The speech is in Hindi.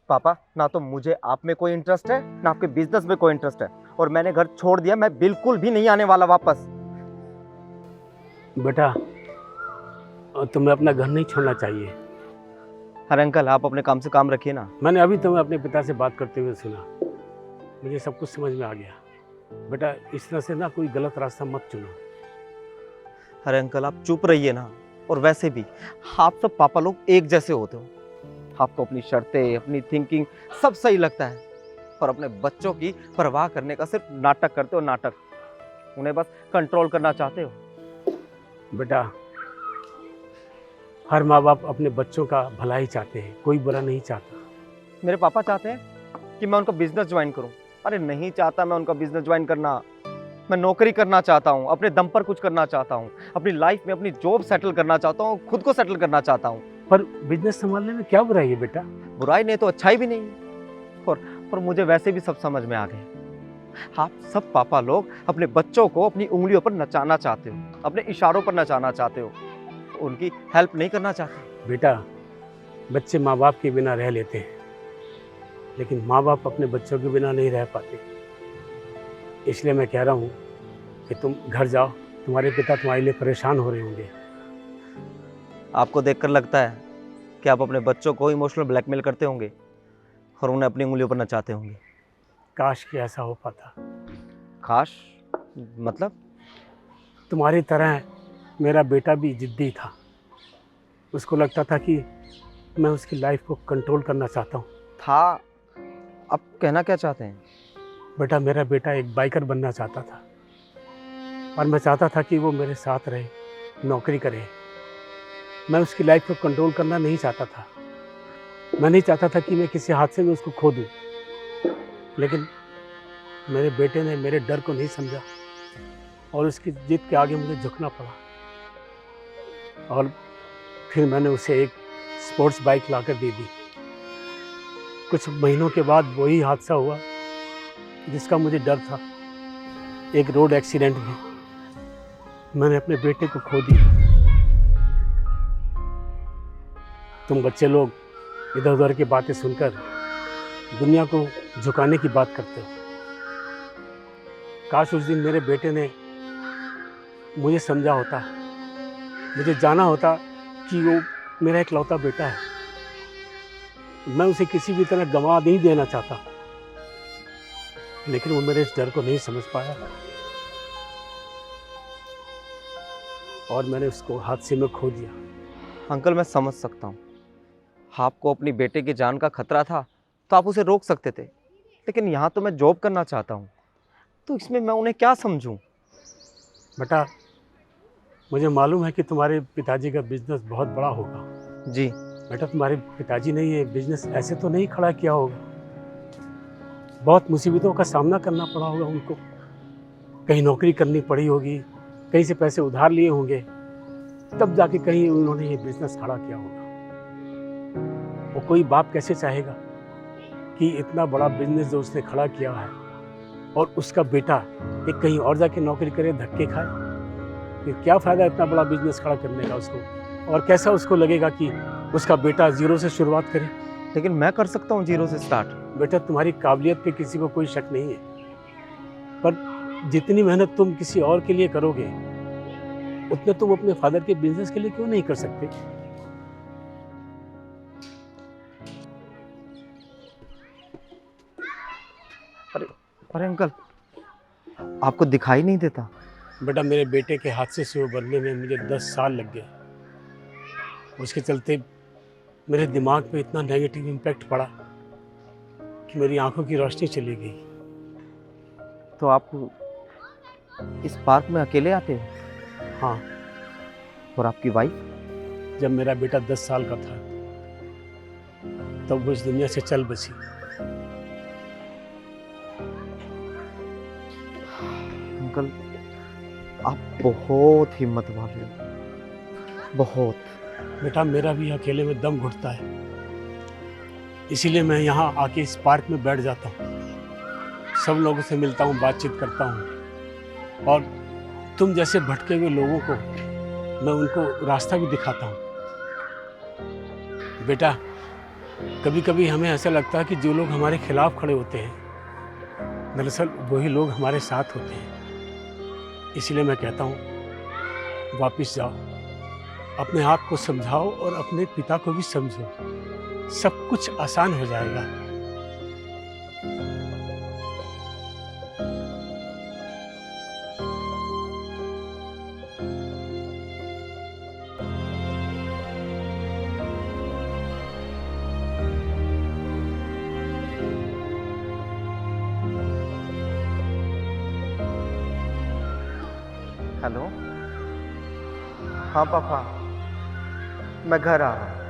पापा, ना तो मुझे आप में कोई इंटरेस्ट है ना आपके बिजनेस में कोई इंटरेस्ट है, और मैंने घर छोड़ दिया। मैं बिल्कुल भी नहीं आने वाला वापस। बेटा तुम्हें अपना घर नहीं छोड़ना चाहिए। अरे अंकल, आप अपने काम से काम रखिए ना। मैंने अभी तुम्हें अपने पिता से बात करते हुए सुना, मुझे सब कुछ समझ में आ गया। बेटा इस तरह से ना कोई गलत रास्ता मत चुनो। अरे अंकल, आप चुप रहिए ना। और वैसे भी आप सब पापा लोग एक जैसे होते हो। आपको अपनी शर्तें, अपनी थिंकिंग सब सही लगता है, और अपने बच्चों की परवाह करने का सिर्फ नाटक करते हो, नाटक। उन्हें बस कंट्रोल करना चाहते हो। बेटा हर माँ बाप अपने बच्चों का भला ही चाहते हैं, कोई बुरा नहीं चाहता। मेरे पापा चाहते हैं कि मैं उनका बिजनेस ज्वाइन करूं। अरे नहीं चाहता मैं उनका बिजनेस ज्वाइन करना। मैं नौकरी करना चाहता हूं, अपने दम पर कुछ करना चाहता हूं, अपनी लाइफ में अपनी जॉब सेटल करना चाहता हूं, खुद को सेटल करना चाहता हूं। पर बिजनेस संभालने में क्या बुराई है बेटा? बुराई नहीं तो अच्छाई भी नहीं है। और मुझे वैसे भी सब समझ में आ गया। आप सब पापा लोग अपने बच्चों को अपनी उंगलियों पर नचाना चाहते हो, अपने इशारों पर नचाना चाहते हो, उनकी हेल्प नहीं करना चाहते। बेटा बच्चे माँ बाप के बिना रह लेते हैं, लेकिन माँ बाप अपने बच्चों के बिना नहीं रह पाते। इसलिए मैं कह रहा हूँ कि तुम घर जाओ, तुम्हारे पिता तुम्हारे लिए परेशान हो रहे होंगे। आपको देखकर लगता है कि आप अपने बच्चों को इमोशनल ब्लैकमेल करते होंगे और उन्हें अपनी उंगलियों पर नचाते होंगे। काश कि ऐसा हो पाता। काश मतलब? तुम्हारी तरह मेरा बेटा भी जिद्दी था। उसको लगता था कि मैं उसकी लाइफ को कंट्रोल करना चाहता हूँ। था? अब कहना क्या चाहते हैं? बेटा मेरा बेटा एक बाइकर बनना चाहता था, और मैं चाहता था कि वो मेरे साथ रहे, नौकरी करे। मैं उसकी लाइफ को कंट्रोल करना नहीं चाहता था। मैं नहीं चाहता था कि मैं किसी हादसे में उसको खो दूँ। लेकिन मेरे बेटे ने मेरे डर को नहीं समझा, और उसकी जिद के आगे मुझे झुकना पड़ा। और फिर मैंने उसे एक स्पोर्ट्स बाइक लाकर दे दी। कुछ महीनों के बाद वही हादसा हुआ जिसका मुझे डर था। एक रोड एक्सीडेंट में मैंने अपने बेटे को खो दिया। तुम बच्चे लोग इधर उधर की बातें सुनकर दुनिया को झुकाने की बात करते हो। काश उस दिन मेरे बेटे ने मुझे समझा होता, मुझे जाना होता कि वो मेरा इकलौता बेटा है। मैं उसे किसी भी तरह गंवा नहीं देना चाहता, लेकिन वो मेरे इस डर को नहीं समझ पाया, और मैंने उसको हादसे में खो दिया। अंकल, मैं समझ सकता हूँ। आपको अपनी बेटे की जान का खतरा था तो आप उसे रोक सकते थे, लेकिन यहाँ तो मैं जॉब करना चाहता हूँ, तो इसमें मैं उन्हें क्या समझूं? बेटा मुझे मालूम है कि तुम्हारे पिताजी का बिजनेस बहुत बड़ा होगा। जी। बेटा तुम्हारे पिताजी ने ये बिजनेस ऐसे तो नहीं खड़ा किया होगा। बहुत मुसीबतों का सामना करना पड़ा होगा उनको। कहीं नौकरी करनी पड़ी होगी, कहीं से पैसे उधार लिए होंगे, तब जाके कहीं उन्होंने ये बिजनेस खड़ा किया होगा। वो कोई बाप कैसे चाहेगा कि इतना बड़ा बिजनेस जो उसने खड़ा किया है और उसका बेटा एक कहीं और जाके नौकरी करे, धक्के खाए? फिर क्या फ़ायदा इतना बड़ा बिजनेस खड़ा करने का उसको? और कैसा उसको लगेगा कि उसका बेटा ज़ीरो से शुरुआत करे? लेकिन मैं कर सकता हूँ जीरो से स्टार्ट। बेटा तुम्हारी काबिलियत पे किसी को कोई शक नहीं है, पर जितनी मेहनत तुम किसी और के लिए करोगे उतने तुम अपने फादर के बिजनेस के लिए क्यों नहीं कर सकते? अरे अंकल, आपको दिखाई नहीं देता? बेटा मेरे बेटे के हादसे से वो बनने में मुझे 10 साल लग गए। उसके चलते मेरे दिमाग पे इतना नेगेटिव इम्पैक्ट पड़ा कि मेरी आंखों की रोशनी चली गई। तो आप इस पार्क में अकेले आते हो? हाँ, और आपकी वाइफ? जब मेरा बेटा 10 साल का था तब वो इस दुनिया से चल बसी। अंकल, आप बहुत हिम्मत वाले हो, बहुत। बेटा मेरा भी अकेले में दम घुटता है, इसीलिए मैं यहाँ आके इस पार्क में बैठ जाता हूँ, सब लोगों से मिलता हूँ, बातचीत करता हूँ, और तुम जैसे भटके हुए लोगों को मैं उनको रास्ता भी दिखाता हूँ। बेटा कभी कभी हमें ऐसा लगता है कि जो लोग हमारे खिलाफ खड़े होते हैं दरअसल वही लोग हमारे साथ होते हैं। इसीलिए मैं कहता हूँ वापस जाओ, अपने आप को समझाओ और अपने पिता को भी समझो, सब कुछ आसान हो जाएगा। हेलो। हाँ पापा, मैं घर आ रहा हूँ।